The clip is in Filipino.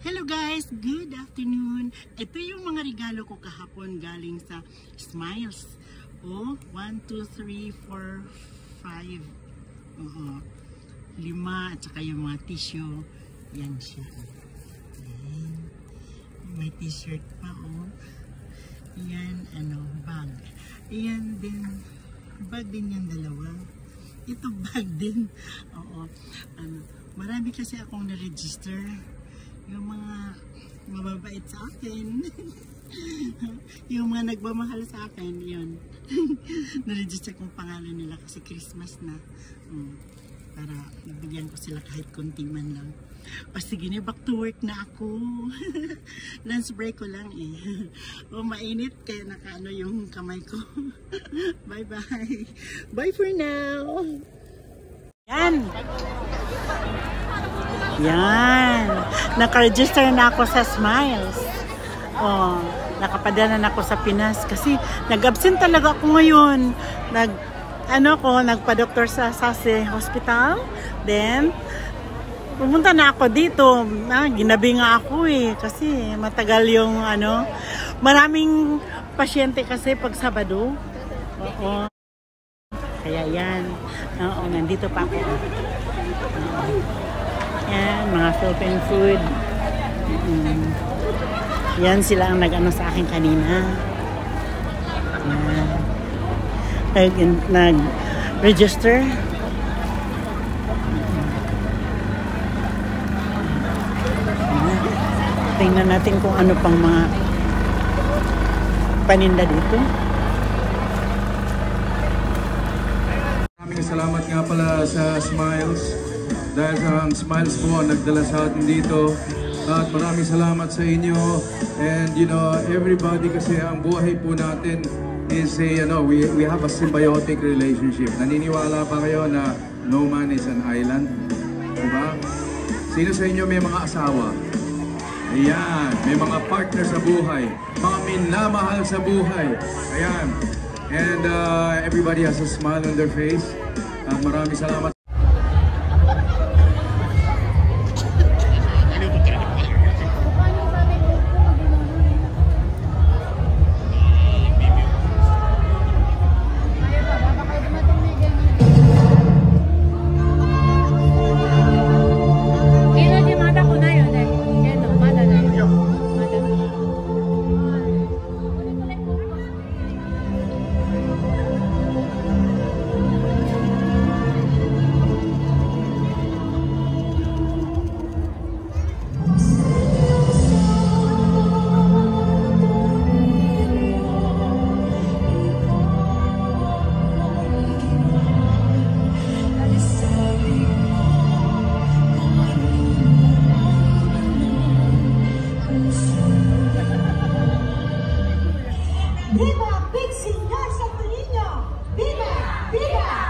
Hello guys! Good afternoon! Ito yung mga regalo ko kahapon galing sa Smiles. Oh, 1, 2, 3, 4, 5. Oo. 5 at saka yung mga tissue. Yan siya. Ayan. May t-shirt pa oh. Yan, bag. Ayan din. Bag din yung dalawa. Ito bag din. Oo. Marami kasi akong na-register. Yung mga mababait sa akin. Yung mga nagmamahal sa akin, yun. Na-register kong pangalan nila kasi Christmas na. Para nabigyan ko sila kahit konting man lang. O sige na, back to work na ako. Lunch break ko lang eh. O mainit kaya nakaano yung kamay ko. Bye bye. Bye for now. Yan. Yan. Naka-register na ako sa Smiles. Oh, nakapadala na ako sa Pinas kasi nag-absent talaga ako ngayon. Nagpa-doktor sa Sase Hospital. Then pumunta na ako dito. Ginabi nga ako eh kasi matagal yung maraming pasyente kasi pag Sabado. Oo. Kaya yan. Oo, nandito pa ako. Yan, mga Philippine food. Yan sila ang nag-ano sa akin kanina. Nag-register. Tingnan natin kung ano pang mga paninda dito. Maraming salamat nga pala sa Smiles. Dahil ang Smiles po ang nagdala sa atin dito. At maraming salamat sa inyo. And everybody kasi ang buhay po natin is we have a symbiotic relationship. Naniniwala pa kayo na no man is an island? Diba? Sino sa inyo may mga asawa? Ayan, may mga partner sa buhay. Mga minamahal sa buhay. Ayan. And everybody has a smile on their face. At maraming salamat. Viva Big Signal Santo Niño! Viva! Viva!